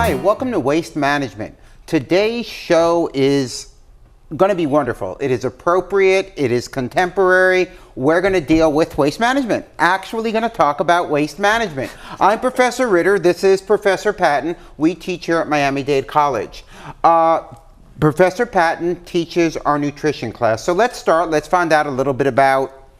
Hi, welcome to Waste Management. Today's show is going to be wonderful. It is appropriate, it is contemporary. We're going to deal with waste management. Actually going to talk about waste management. I'm Professor Ritter, this is Professor Patton. We teach here at Miami-Dade College. Professor Patton teaches our nutrition class. So let's find out a little bit about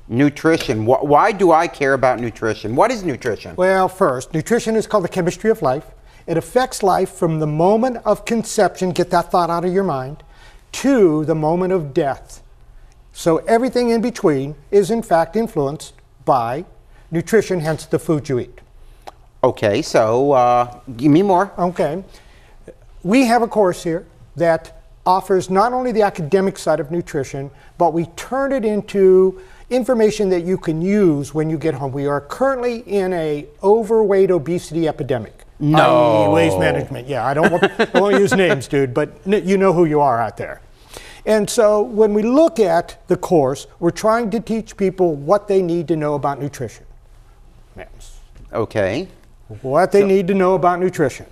nutrition. Why do I care about nutrition? What is nutrition? Well, first, nutrition is called the chemistry of life. It affects life from the moment of conception, get that thought out of your mind, to the moment of death. So everything in between is in fact influenced by nutrition, hence the food you eat. Okay, so give me more. Okay. We have a course here that offers not only the academic side of nutrition, but we turn it into information that you can use when you get home. We are currently in a overweight obesity epidemic. No. Waste management. Yeah, I don't want to use names, dude, but you know who you are out there. And so when we look at the course, we're trying to teach people what they need to know about nutrition. Okay. What they need to know about nutrition.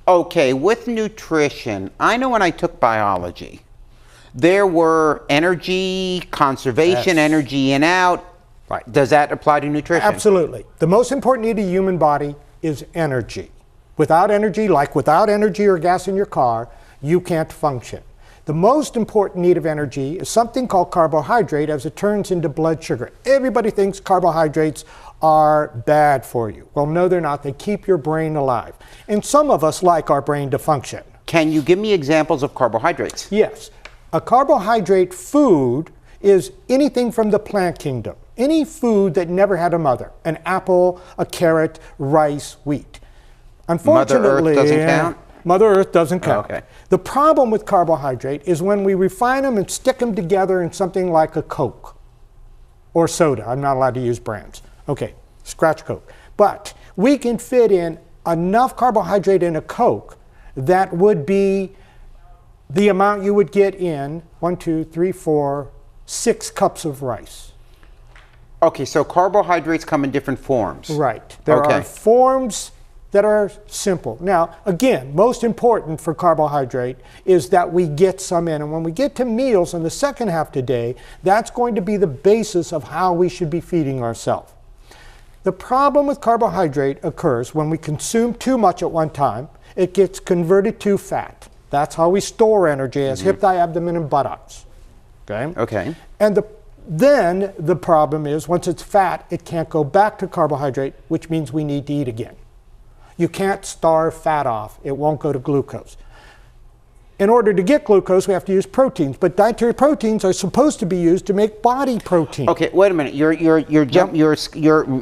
Okay, with nutrition, I know when I took biology, there were energy, conservation, Yes. energy in out. Right. Does that apply to nutrition? Absolutely. The most important need of the human body is energy. Without energy, like without energy or gas in your car, you can't function. The most important need of energy is something called carbohydrate as it turns into blood sugar. Everybody thinks carbohydrates are bad for you. Well, no, they're not. They keep your brain alive. And some of us like our brain to function. Can you give me examples of carbohydrates? Yes. A carbohydrate food is anything from the plant kingdom. Any food that never had a mother. An apple, a carrot, rice, wheat. Unfortunately, Mother Earth doesn't count? Mother Earth doesn't count. Okay. The problem with carbohydrate is when we refine them and stick them together in something like a Coke or soda. I'm not allowed to use brands. Okay, scratch Coke. But we can fit in enough carbohydrate in a Coke that would be the amount you would get in 6 cups of rice. Okay, so carbohydrates come in different forms. Right. There are forms that are simple. Now, again, most important for carbohydrate is that we get some in. And when we get to meals in the second half today, that's going to be the basis of how we should be feeding ourselves. The problem with carbohydrate occurs when we consume too much at one time. It gets converted to fat. That's how we store energy as hip, thigh, abdomen, and buttocks. Okay? Okay. And then the problem is once it's fat, it can't go back to carbohydrate, which means we need to eat again. You can't starve fat off. It won't go to glucose. In order to get glucose, we have to use proteins, but dietary proteins are supposed to be used to make body protein. Okay, wait a minute. You're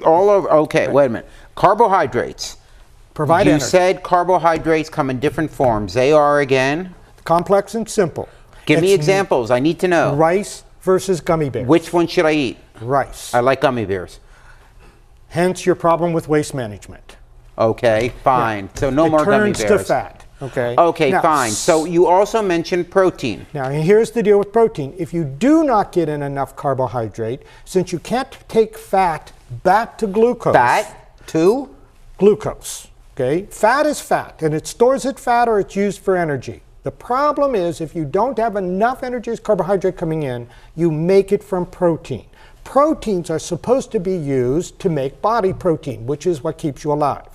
all over. Okay, wait a minute. Carbohydrates. Provide You energy. said carbohydrates come in different forms. They are again? Complex and simple. Give me It's examples. I need to know. rice versus gummy bears. Which one should I eat? Rice. I like gummy bears. Hence your problem with waste management. Okay, fine. So no more gummy bears. It turns to fat. Okay. Okay, Now, fine. So you also mentioned protein. Now, here's the deal with protein. If you do not get in enough carbohydrate, since you can't take fat back to glucose. Fat to? Glucose. Okay? Fat is fat, and it stores it fat or it's used for energy. The problem is if you don't have enough energy as carbohydrate coming in, you make it from protein. Proteins are supposed to be used to make body protein, which is what keeps you alive.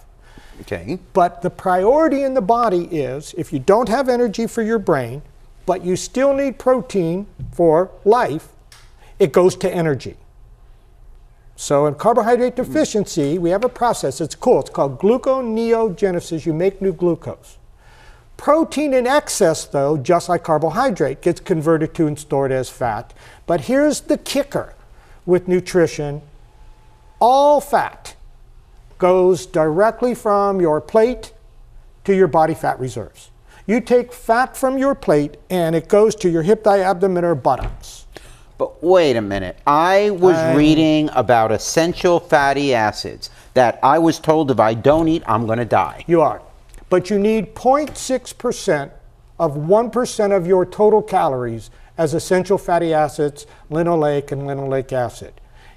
Okay. But the priority in the body is if you don't have energy for your brain, but you still need protein for life, it goes to energy. So in carbohydrate deficiency, we have a process. It's cool. It's called gluconeogenesis. You make new glucose. Protein in excess, though, just like carbohydrate, gets converted to and stored as fat. But here's the kicker with nutrition. All fat goes directly from your plate to your body fat reserves. You take fat from your plate and it goes to your hip, thigh, abdomen, or buttocks. But wait a minute. I was reading about essential fatty acids that I was told if I don't eat, I'm going to die. You are. But you need 0.6% of 1% of your total calories as essential fatty acids, linoleic and linoleic acid.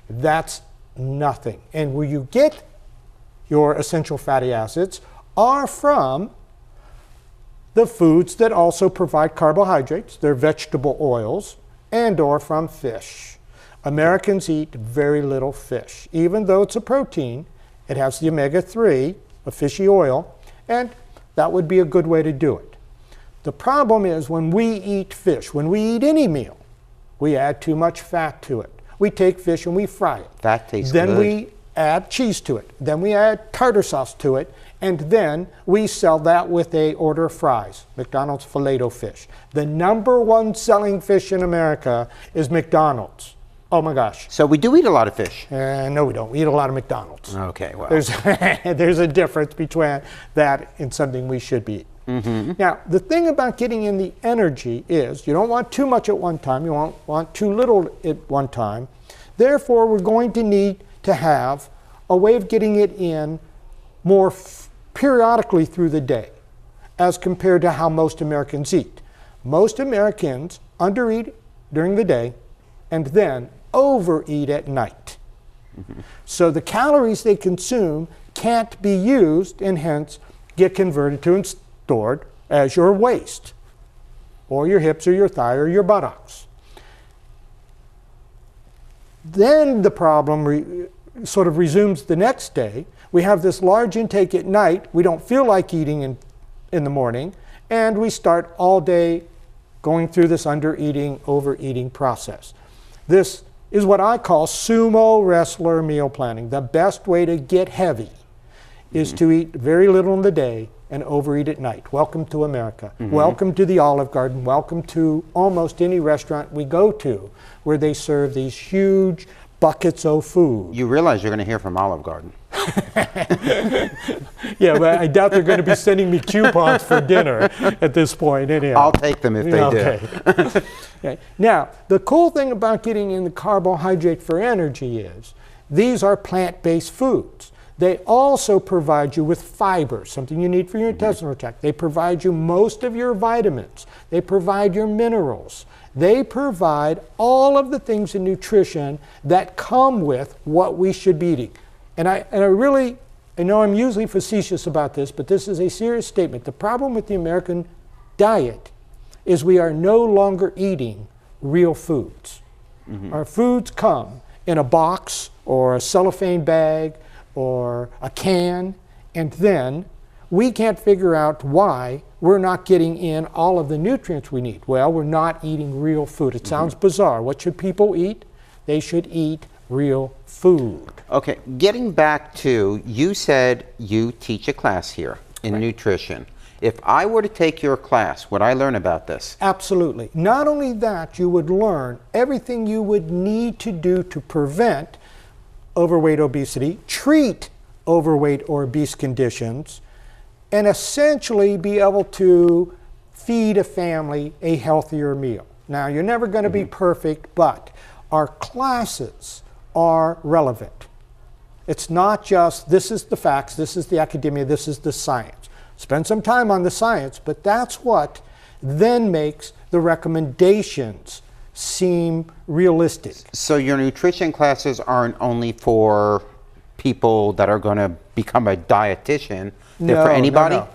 That's nothing. And where you get your essential fatty acids are from the foods that also provide carbohydrates. They're vegetable oils and or from fish. Americans eat very little fish. Even though it's a protein, it has the omega-3, a fishy oil, and that would be a good way to do it. The problem is when we eat fish, when we eat any meal, we add too much fat to it. We take fish and we fry it. That tastes good. Then we add cheese to it. Then we add tartar sauce to it. And then we sell that with a order of fries, McDonald's Filet-O-Fish. The number 1 selling fish in America is McDonald's. Oh my gosh. So we do eat a lot of fish. No, we don't. We eat a lot of McDonald's. Okay, well. There's a difference between that and something we should be eating. Mm-hmm. Now, the thing about getting in the energy is you don't want too much at one time. You won't want too little at one time. Therefore, we're going to need to have a way of getting it in more periodically through the day as compared to how most Americans eat. Most Americans undereat during the day and then overeat at night. Mm-hmm. So the calories they consume can't be used and hence get converted to and stored as your waist or your hips or your thigh or your buttocks. Then the problem sort of resumes the next day. We have this large intake at night. We don't feel like eating in the morning, and we start all day going through this undereating, overeating process. This is what I call sumo wrestler meal planning. The best way to get heavy is to eat very little in the day and overeat at night. Welcome to America. Mm-hmm. Welcome to the Olive Garden. Welcome to almost any restaurant we go to where they serve these huge buckets of food. You realize you're going to hear from Olive Garden. Yeah, but I doubt they're going to be sending me coupons for dinner at this point anyhow. I'll take them if they do. Okay. Now, the cool thing about getting in the carbohydrate for energy is these are plant-based foods. They also provide you with fiber, something you need for your intestinal tract. They provide you most of your vitamins. They provide your minerals. They provide all of the things in nutrition that come with what we should be eating. And I know I'm usually facetious about this, but this is a serious statement. The problem with the American diet is we are no longer eating real foods. Mm-hmm. Our foods come in a box or a cellophane bag or a can, and then we can't figure out why we're not getting in all of the nutrients we need. Well, we're not eating real food. It sounds bizarre. What should people eat? They should eat real food. Okay, getting back to, you said you teach a class here in nutrition. If I were to take your class, would I learn about this? Absolutely. Not only that, you would learn everything you would need to do to prevent overweight, obesity, treat overweight or obese conditions, and essentially be able to feed a family a healthier meal. Now, you're never going to be perfect, but our classes are relevant. It's not just, this is the facts, this is the academia, this is the science. Spend some time on the science, but that's what then makes the recommendations seem realistic. So your nutrition classes aren't only for people that are going to become a dietitian, they're for anybody? No.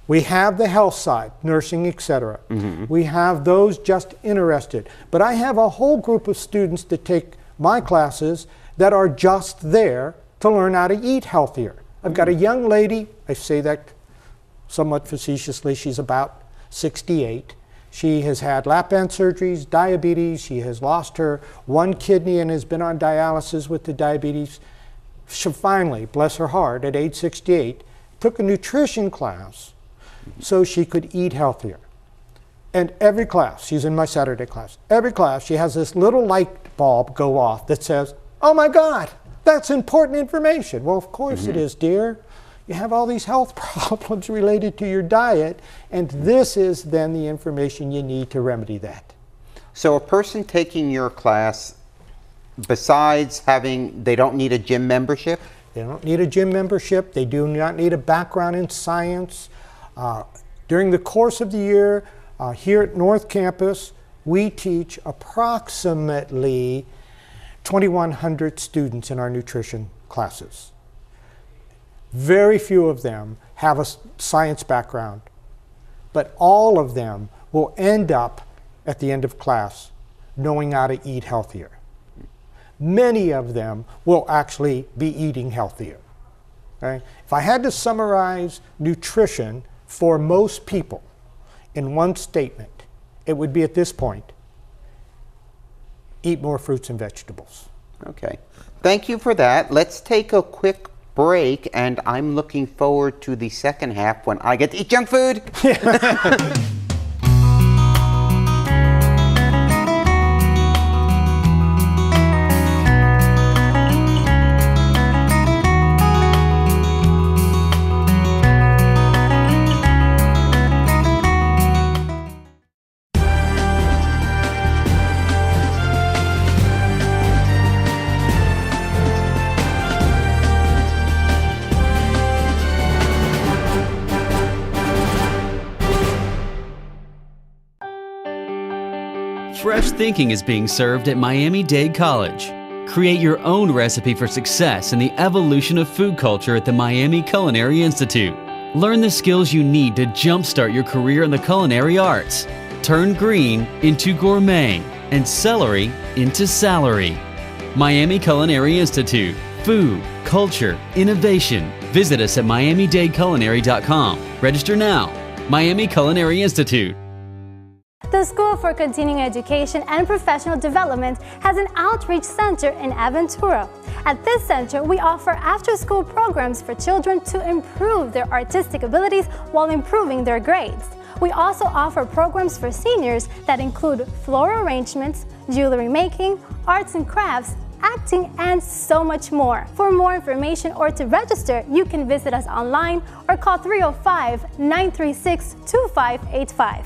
We have the health side, nursing, etc. Mm-hmm. We have those just interested. But I have a whole group of students that take my classes that are just there to learn how to eat healthier. I've got a young lady, I say that somewhat facetiously, she's about 68. She has had lap band surgeries, diabetes, she has lost her one kidney and has been on dialysis with the diabetes. She finally, bless her heart, at age 68, took a nutrition class so she could eat healthier. And every class, she's in my Saturday class, every class she has this little light bulb go off that says, oh my God, that's important information. Well, of course it is, dear. You have all these health problems related to your diet, and this is then the information you need to remedy that. So a person taking your class, besides having, they don't need a gym membership? They don't need a gym membership. They do not need a background in science. During the course of the year, here at North Campus, we teach approximately 2,100 students in our nutrition classes. Very few of them have a science background, but all of them will end up at the end of class knowing how to eat healthier. Many of them will actually be eating healthier. Okay? If I had to summarize nutrition for most people in one statement, it would be at this point: eat more fruits and vegetables. Okay. Thank you for that. Let's take a quick break, and I'm looking forward to the second half when I get to eat junk food. Fresh thinking is being served at Miami-Dade College. Create your own recipe for success in the evolution of food culture at the Miami Culinary Institute. Learn the skills you need to jumpstart your career in the culinary arts. Turn green into gourmet and celery into salary. Miami Culinary Institute. Food, culture, innovation. Visit us at miamidadeculinary.com. Register now. Miami Culinary Institute. The School for Continuing Education and Professional Development has an outreach center in Aventura. At this center, we offer after-school programs for children to improve their artistic abilities while improving their grades. We also offer programs for seniors that include floral arrangements, jewelry making, arts and crafts, acting, and so much more. For more information or to register, you can visit us online or call 305-936-2585.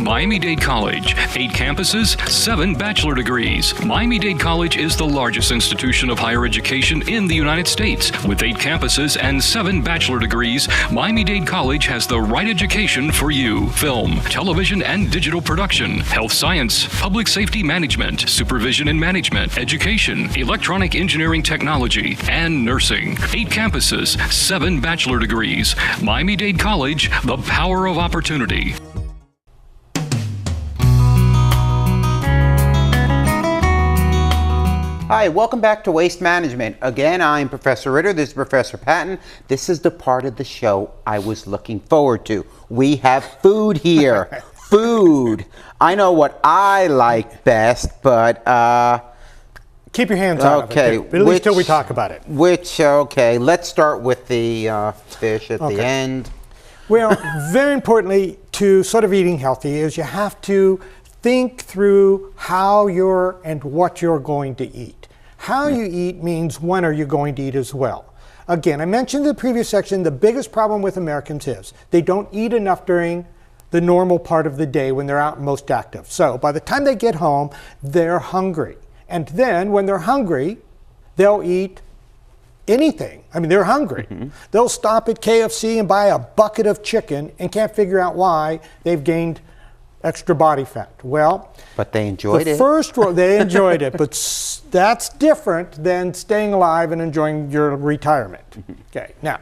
Miami-Dade College, 8 campuses, 7 bachelor degrees. Miami-Dade College is the largest institution of higher education in the United States. With 8 campuses and 7 bachelor degrees, Miami-Dade College has the right education for you. Film, television and digital production, health science, public safety management, supervision and management, education, electronic engineering technology, and nursing. 8 campuses, 7 bachelor degrees. Miami-Dade College, the power of opportunity. Hi, welcome back to Waste Management. Again, I'm Professor Ritter. This is Professor Patton. This is the part of the show I was looking forward to. We have food here. Food. I know what I like best, but keep your hands out of it, but at least till we talk about it. Okay, let's start with the fish at the end. Well, very importantly to sort of eating healthy is you have to think through how you're and what you're going to eat. How you eat means when are you going to eat as well. Again, I mentioned in the previous section, the biggest problem with Americans is they don't eat enough during the normal part of the day when they're out most active. So by the time they get home, they're hungry. And then when they're hungry, they'll eat anything. I mean, they're hungry. They'll stop at KFC and buy a bucket of chicken and can't figure out why they've gained extra body fat. Well, but they enjoyed it. First rule, they enjoyed it, but that's different than staying alive and enjoying your retirement. Okay, now,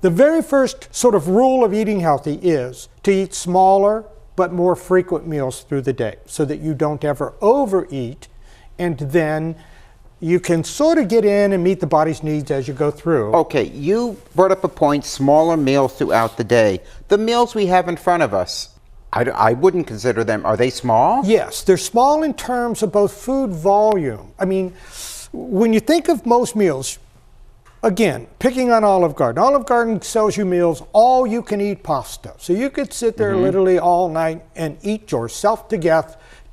the very first sort of rule of eating healthy is to eat smaller but more frequent meals through the day so that you don't ever overeat, and then you can sort of get in and meet the body's needs as you go through. Okay, you brought up a point, smaller meals throughout the day. The meals we have in front of us, I wouldn't consider them, are they small? Yes, they're small in terms of both food volume. I mean, when you think of most meals, again, picking on Olive Garden. Olive Garden sells you meals, all you can eat pasta. So you could sit there literally all night and eat yourself to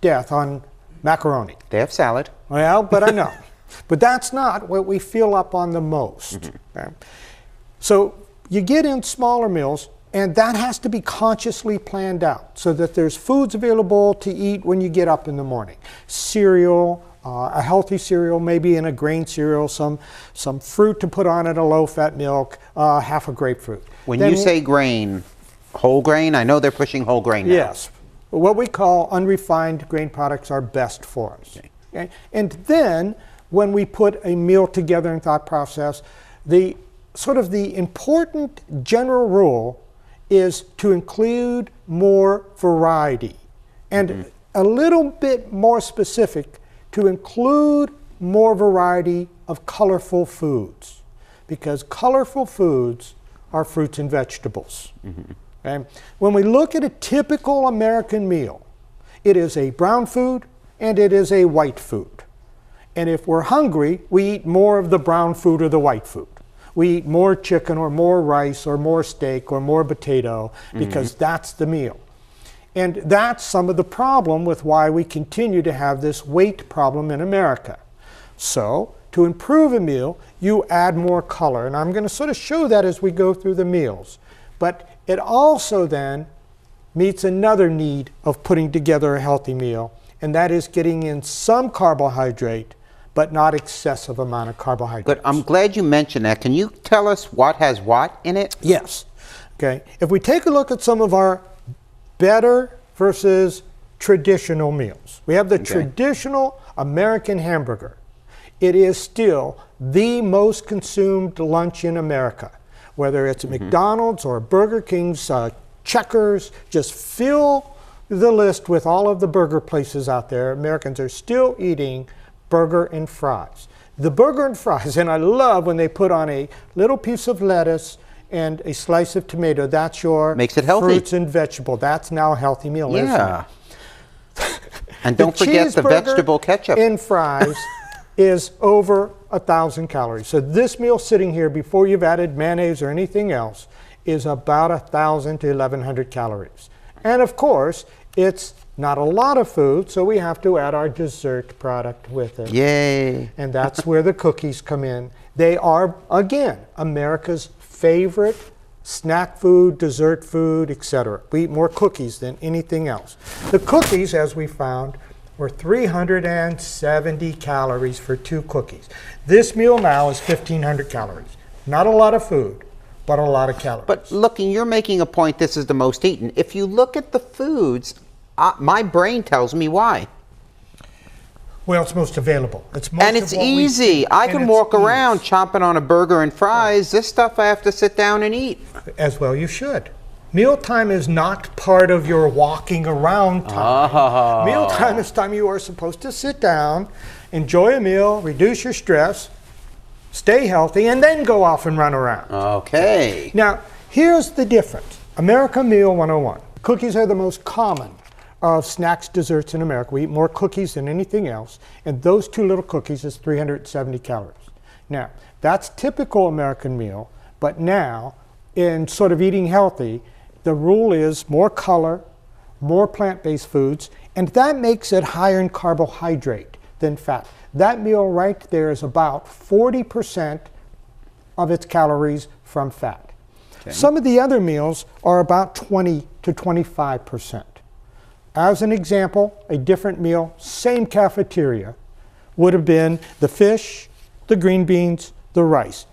death on macaroni. They have salad. Well, but I know. But that's not what we fill up on the most. Okay? So you get in smaller meals, and that has to be consciously planned out so that there's foods available to eat when you get up in the morning. Cereal, a healthy cereal, maybe in a grain cereal, some fruit to put on it, a low-fat milk, half a grapefruit. When you say grain, whole grain? I know they're pushing whole grain now. Yes. What we call unrefined grain products are best for us. Okay? And then when we put a meal together in thought process, the sort of the important general rule is to include more variety, and a little bit more specific, to include more variety of colorful foods, because colorful foods are fruits and vegetables. Okay? When we look at a typical American meal, it is a brown food and it is a white food. And if we're hungry, we eat more of the brown food or the white food. We eat more chicken or more rice or more steak or more potato because that's the meal. And that's some of the problem with why we continue to have this weight problem in America. So, to improve a meal, you add more color. And I'm going to sort of show that as we go through the meals. But it also then meets another need of putting together a healthy meal, and that is getting in some carbohydrate, but not excessive amount of carbohydrates. But I'm glad you mentioned that. Can you tell us what has what in it? Yes. Okay. If we take a look at some of our better versus traditional meals, we have the traditional American hamburger. It is still the most consumed lunch in America. Whether it's McDonald's or Burger King's, Checkers, just fill the list with all of the burger places out there. Americans are still eating burger and fries. The burger and fries, and I love when they put on a little piece of lettuce and a slice of tomato. That's your Makes it healthy. Fruits and vegetable. That's now a healthy meal, isn't it? And don't forget the vegetable ketchup. And fries is over 1,000 calories. So this meal sitting here before you've added mayonnaise or anything else is about 1,000 to 1,100 calories. And of course, it's not a lot of food, so we have to add our dessert product with it. Yay. And that's where the cookies come in. They are, again, America's favorite snack food, dessert food, etc. We eat more cookies than anything else. The cookies, as we found, were 370 calories for 2 cookies. This meal now is 1,500 calories. Not a lot of food, but a lot of calories. But looking, you're making a point this is the most eaten. If you look at the foods, my brain tells me why. Well, it's most available. It's most and it's easy. I can walk around chomping on a burger and fries. This stuff I have to sit down and eat. As well you should. Mealtime is not part of your walking around time. Mealtime is time you are supposed to sit down, enjoy a meal, reduce your stress, stay healthy, and then go off and run around. Okay. Now, here's the difference. America Meal 101. Cookies are the most common of snacks, desserts in America. We eat more cookies than anything else, and those 2 little cookies is 370 calories. Now, that's typical American meal, but now, in sort of eating healthy, the rule is more color, more plant-based foods, and that makes it higher in carbohydrate than fat. That meal right there is about 40% of its calories from fat. Okay. Some of the other meals are about 20 to 25%. As an example, a different meal, same cafeteria, would have been the fish, the green beans, the rice.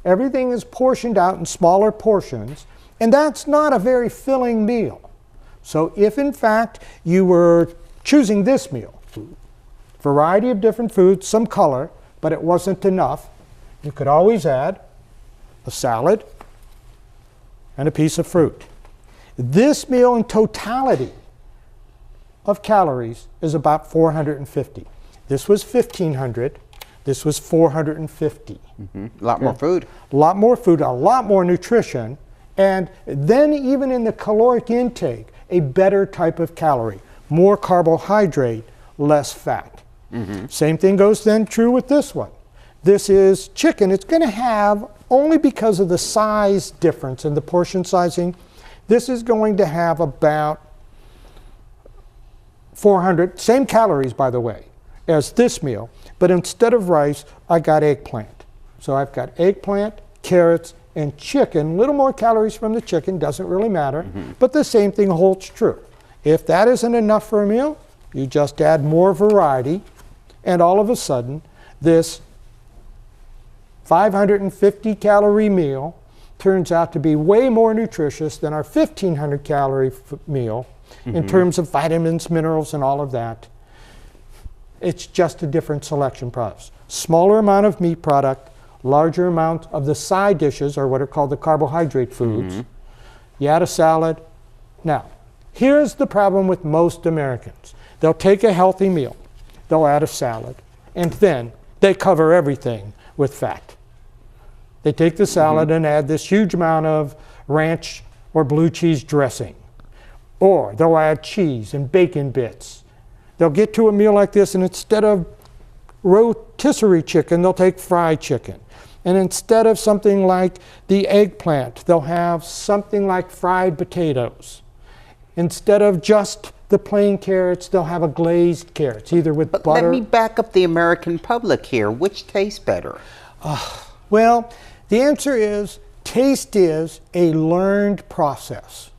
Everything is portioned out in smaller portions, and that's not a very filling meal. So if in fact you were choosing this meal, variety of different foods, some color, but it wasn't enough, you could always add a salad and a piece of fruit. This meal in totality of calories is about 450. This was 1,500. This was 450. A lot more food. A lot more food, a lot more nutrition, and then even in the caloric intake, a better type of calorie. More carbohydrate, less fat. Same thing goes then true with this one. This is chicken. It's going to have, only because of the size difference and the portion sizing, this is going to have about 400, same calories by the way, as this meal, but instead of rice, I got eggplant. So I've got eggplant, carrots, and chicken. A little more calories from the chicken, doesn't really matter, but the same thing holds true. If that isn't enough for a meal, you just add more variety, and all of a sudden, this 550 calorie meal turns out to be way more nutritious than our 1,500 calorie meal in terms of vitamins, minerals, and all of that. It's just a different selection process. Smaller amount of meat product, larger amount of the side dishes, or what are called the carbohydrate foods. You add a salad. Now, here's the problem with most Americans. They'll take a healthy meal, they'll add a salad, and then they cover everything with fat. They take the salad and add this huge amount of ranch or blue cheese dressing. Or they'll add cheese and bacon bits. They'll get to a meal like this, and instead of rotisserie chicken, they'll take fried chicken. And instead of something like the eggplant, they'll have something like fried potatoes. Instead of just the plain carrots, they'll have a glazed carrots, either with butter. Let me back up the American public here. Which tastes better? Well, the answer is, taste is a learned process.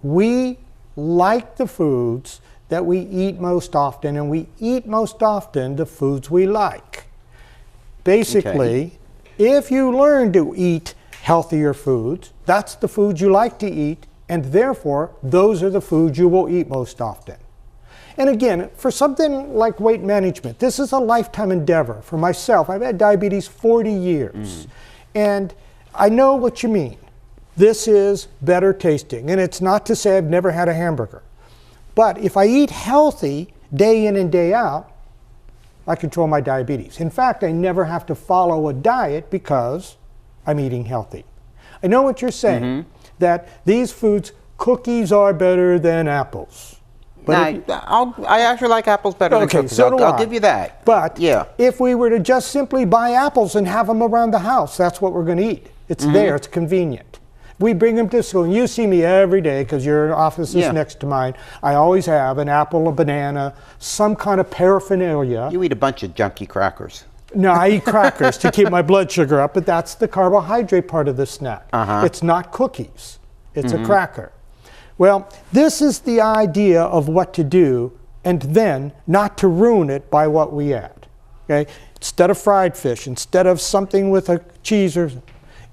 We like the foods that we eat most often, and we eat most often the foods we like. Basically, if you learn to eat healthier foods, that's the foods you like to eat, and therefore, those are the foods you will eat most often. And again, for something like weight management, this is a lifetime endeavor. For myself, I've had diabetes 40 years. And I know what you mean. This is better tasting. And it's not to say I've never had a hamburger. But if I eat healthy day in and day out, I control my diabetes. In fact, I never have to follow a diet because I'm eating healthy. I know what you're saying, that these foods, cookies are better than apples. But I actually like apples better than cookies. So I'll give you that. But if we were to just simply buy apples and have them around the house, that's what we're going to eat. It's there, it's convenient. We bring them to school, and you see me every day because your office is next to mine. I always have an apple, a banana, some kind of paraphernalia. You eat a bunch of junky crackers. No, I eat crackers to keep my blood sugar up, but that's the carbohydrate part of the snack. It's not cookies, it's a cracker. Well, this is the idea of what to do, and then not to ruin it by what we add. Okay? Instead of fried fish, instead of something with a cheese, or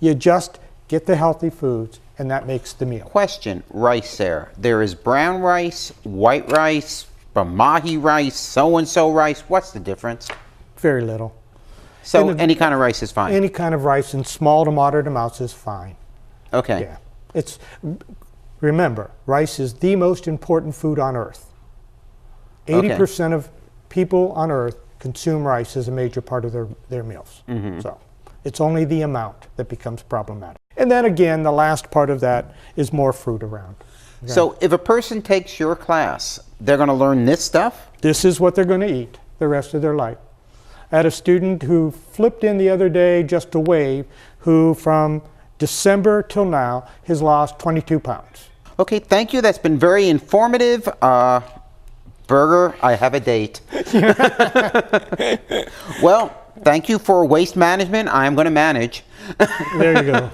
you just get the healthy foods, and that makes the meal. Question, rice there. There is brown rice, white rice, mahi rice, so-and-so rice. What's the difference? Very little. So any kind of rice is fine? Any kind of rice in small to moderate amounts is fine. Okay. Yeah. Remember, rice is the most important food on earth. 80% of people on earth consume rice as a major part of their meals. So it's only the amount that becomes problematic. And then again, the last part of that is more fruit around. Okay? So if a person takes your class, they're going to learn this stuff? This is what they're going to eat the rest of their life. I had a student who flipped in the other day just to wave, who from December till now has lost 22 pounds. Okay, thank you. That's been very informative. Burger, I have a date. Well, thank you for waste management. I'm going to manage. There you go.